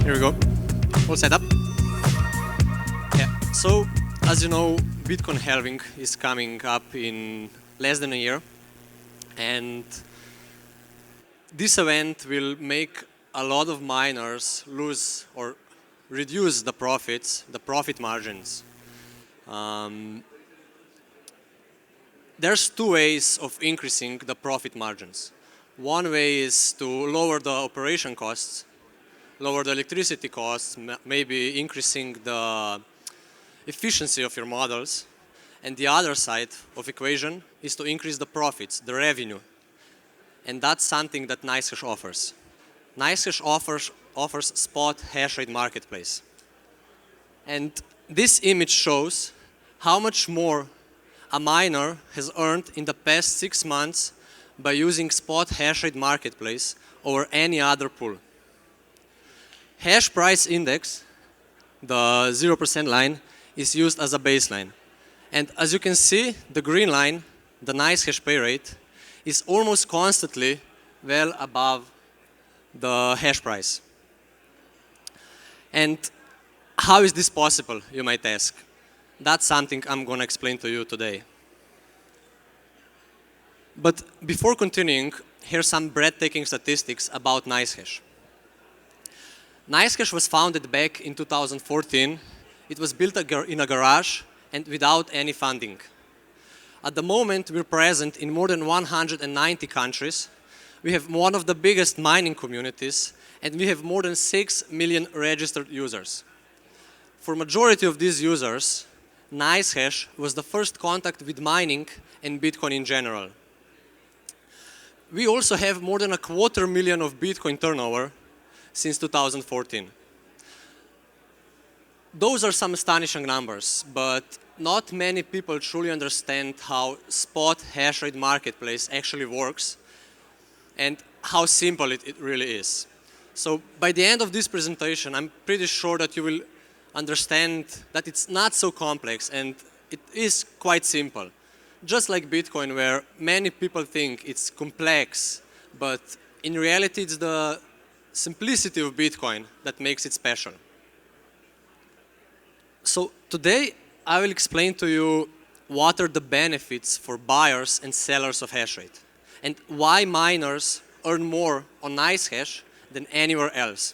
Here we go. All set up. Yeah. So, as you know, Bitcoin halving is coming up in less than a year, and this event will make a lot of miners lose or reduce the profits, the profit margins. There's two ways of increasing the profit margins. One way is to lower the operation costs, lower the electricity costs, maybe increasing the efficiency of your models. And the other side of equation is to increase the profits, the revenue. And that's something that NiceHash offers. NiceHash offers spot hash rate marketplace. And this image shows how much more a miner has earned in the past 6 months by using spot hash rate marketplace over any other pool. Hash price index, the 0% line, is used as a baseline. And as you can see, the green line, the NiceHash pay rate, is almost constantly well above the hash price. And how is this possible, you might ask? That's something I'm going to explain to you today. But before continuing, here's some breathtaking statistics about NiceHash. NiceHash was founded back in 2014. It was built in a garage and without any funding. At the moment, we're present in more than 190 countries. We have one of the biggest mining communities, and we have more than 6 million registered users. For majority of these users, NiceHash was the first contact with mining and Bitcoin in general. We also have more than 250,000 of Bitcoin turnover since 2014. Those are some astonishing numbers, but not many people truly understand how spot hash rate marketplace actually works and how simple it really is. So by the end of this presentation, I'm pretty sure that you will understand that it's not so complex and it is quite simple. Just like Bitcoin, where many people think it's complex, but in reality it's the simplicity of Bitcoin that makes it special. So today I will explain to you what are the benefits for buyers and sellers of Hashrate and why miners earn more on NiceHash than anywhere else.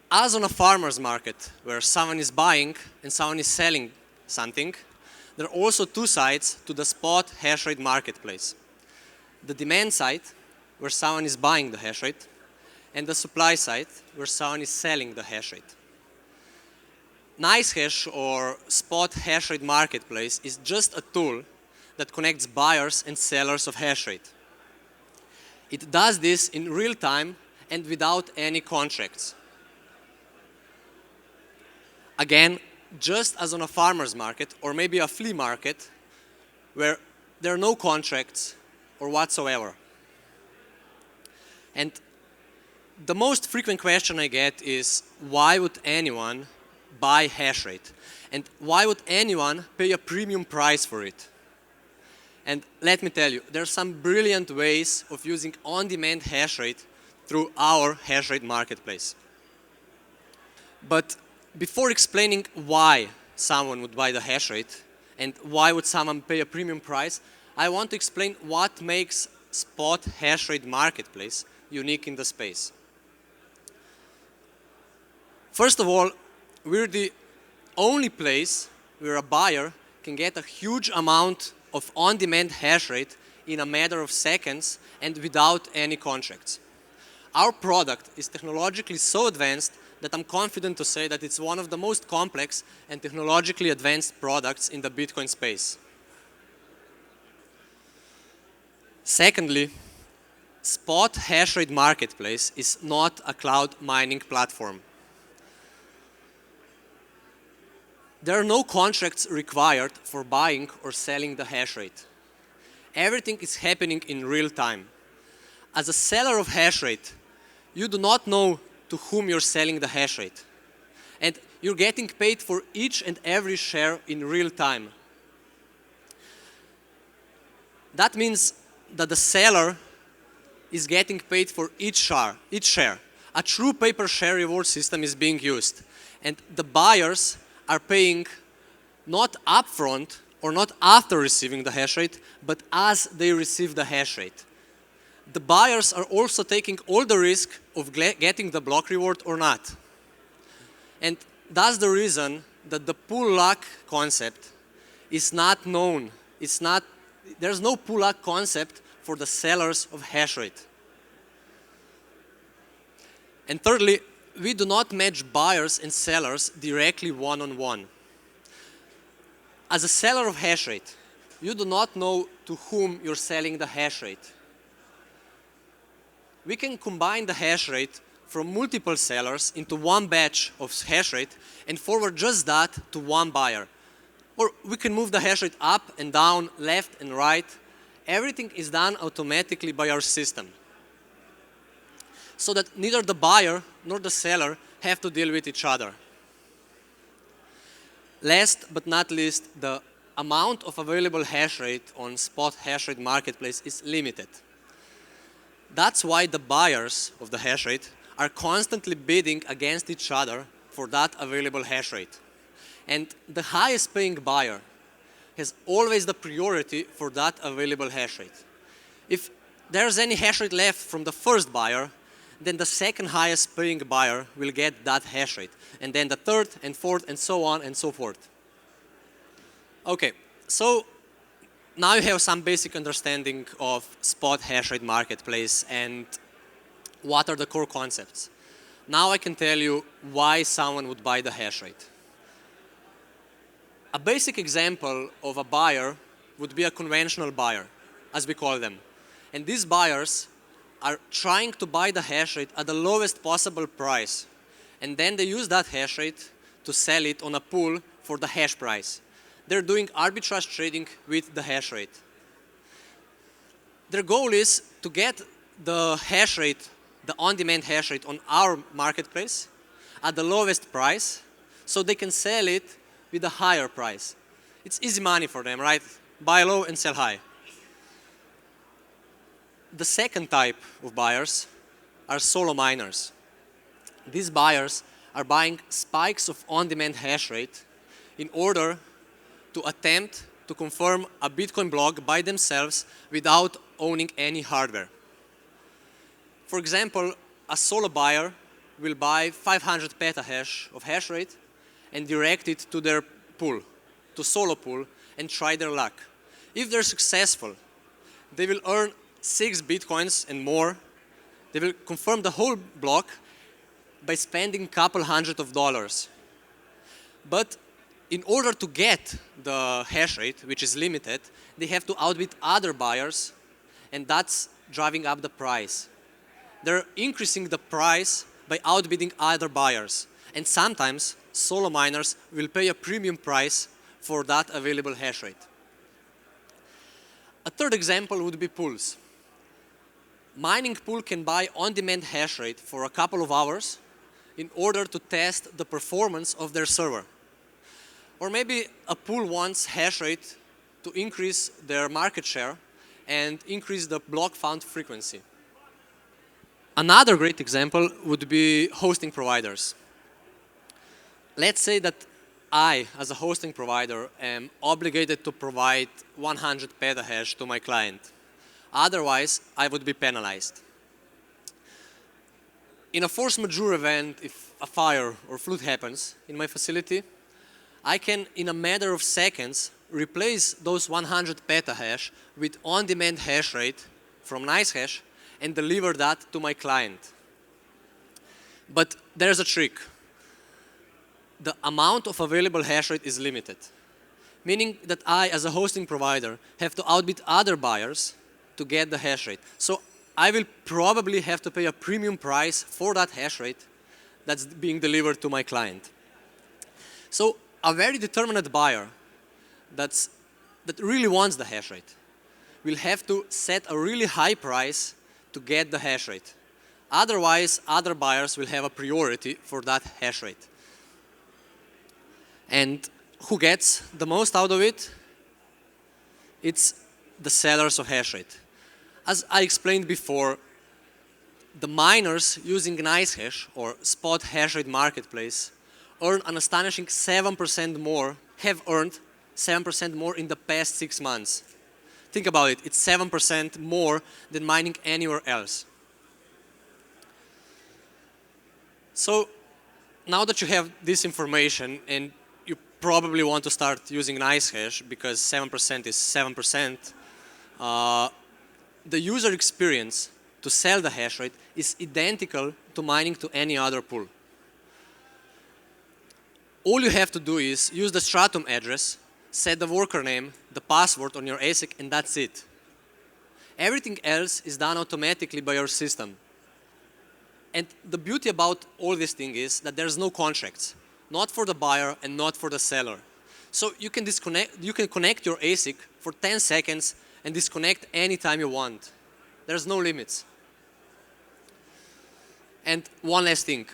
As on a farmer's market where someone is buying and someone is selling something, there are also two sides to the spot hash rate marketplace. The demand side, where someone is buying the hash rate, and the supply side, where someone is selling the hash rate. NiceHash, or spot hash rate marketplace, is just a tool that connects buyers and sellers of hash rate. It does this in real time and without any contracts. Again, just as on a farmer's market or maybe a flea market where there are no contracts or whatsoever. And the most frequent question I get is, why would anyone buy Hashrate? And why would anyone pay a premium price for it? And let me tell you, there are some brilliant ways of using on-demand Hashrate through our Hashrate marketplace. But before explaining why someone would buy the Hashrate and why would someone pay a premium price, I want to explain what makes spot Hashrate marketplace unique in the space. First of all, we're the only place where a buyer can get a huge amount of on-demand hash rate in a matter of seconds and without any contracts. Our product is technologically so advanced that I'm confident to say that it's one of the most complex and technologically advanced products in the Bitcoin space. Secondly, spot hash rate marketplace is not a cloud mining platform. There are no contracts required for buying or selling the hash rate. Everything is happening in real time. As a seller of hash rate, you do not know to whom you're selling the hash rate. And you're getting paid for each and every share in real time. That means that the seller is getting paid for each share. a true pay-per-share reward system is being used. And the buyers are paying not upfront or not after receiving the hash rate, but as they receive the hash rate. The buyers are also taking all the risk of getting the block reward or not. And that's the reason that the pool luck concept is not known. There's no pool luck concept for the sellers of hash rate. And thirdly, we do not match buyers and sellers directly one-on-one. As a seller of hash rate, you do not know to whom you're selling the hash rate. We can combine the hash rate from multiple sellers into one batch of hash rate and forward just that to one buyer. Or we can move the hash rate up and down, left and right. Everything is done automatically by our system, so that neither the buyer nor the seller have to deal with each other. Last but not least, the amount of available hash rate on spot hash rate marketplace is limited. That's why the buyers of the hash rate are constantly bidding against each other for that available hash rate. And the highest paying buyer has always the priority for that available hash rate. If there's any hash rate left from the first buyer, then the second highest paying buyer will get that hash rate. And then the third and fourth and so on and so forth. Okay, so now you have some basic understanding of spot hash rate marketplace and what are the core concepts. Now I can tell you why someone would buy the hash rate. A basic example of a buyer would be a conventional buyer, as we call them. And these buyers are trying to buy the hash rate at the lowest possible price. And then they use that hash rate to sell it on a pool for the hash price. They're doing arbitrage trading with the hash rate. Their goal is to get the hash rate, the on-demand hash rate on our marketplace at the lowest price so they can sell it with a higher price. It's easy money for them, right? Buy low and sell high. The second type of buyers are solo miners. These buyers are buying spikes of on-demand hash rate in order to attempt to confirm a Bitcoin block by themselves without owning any hardware. For example, a solo buyer will buy 500 petahash of hash rate and direct it to their pool, to solo pool, and try their luck. If they're successful, they will earn 6 Bitcoins and more. They will confirm the whole block by spending a couple $100. But in order to get the hash rate, which is limited, they have to outbid other buyers, and that's driving up the price. They're increasing the price by outbidding other buyers. And sometimes solo miners will pay a premium price for that available hash rate. A third example would be pools. Mining pool can buy on-demand hash rate for a couple of hours in order to test the performance of their server. Or maybe a pool wants hash rate to increase their market share and increase the block found frequency. Another great example would be hosting providers. Let's say that I, as a hosting provider, am obligated to provide 100 petahash to my client. Otherwise, I would be penalized. In a force majeure event, if a fire or flood happens in my facility, I can, in a matter of seconds, replace those 100 petahash with on-demand hash rate from NiceHash and deliver that to my client. But there's a trick. The amount of available hash rate is limited, meaning that I, as a hosting provider, have to outbid other buyers to get the hash rate. So I will probably have to pay a premium price for that hash rate that's being delivered to my client. So a very determined buyer that really wants the hash rate will have to set a really high price to get the hash rate. Otherwise, other buyers will have a priority for that hash rate. And who gets the most out of it? It's the sellers of hash rate. As I explained before, The miners using NiceHash or spot hashrate marketplace earn an astonishing 7% more, have earned 7% more in the past 6 months. Think about it, it's 7% more than mining anywhere else. So now that you have this information and you probably want to start using NiceHash because 7% is 7%, the user experience to sell the hash rate is identical to mining to any other pool. All you have to do is use the Stratum address, set the worker name, the password on your ASIC, and that's it. Everything else is done automatically by your system. And the beauty about all this thing is that there's no contracts, not for the buyer and not for the seller. So you can connect your ASIC for 10 seconds and disconnect anytime you want. There's no limits. And one last thing,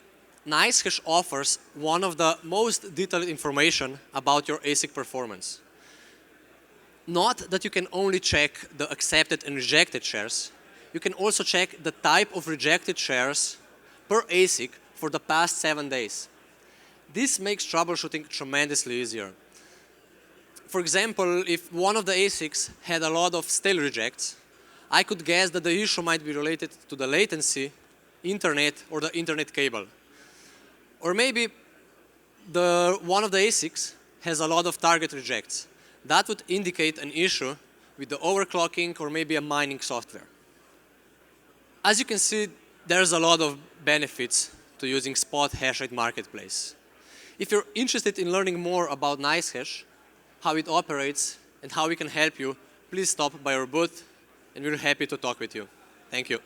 NiceHash offers one of the most detailed information about your ASIC performance. Not that you can only check the accepted and rejected shares, you can also check the type of rejected shares per ASIC for the past 7 days. This makes troubleshooting tremendously easier. For example, if one of the ASICs had a lot of stale rejects, I could guess that the issue might be related to the latency, internet, or the internet cable. Or maybe one of the ASICs has a lot of target rejects. That would indicate an issue with the overclocking or maybe a mining software. As you can see, there's a lot of benefits to using Spot Hashrate Marketplace. If you're interested in learning more about NiceHash, how it operates, and how we can help you, please stop by our booth, and we're happy to talk with you. Thank you.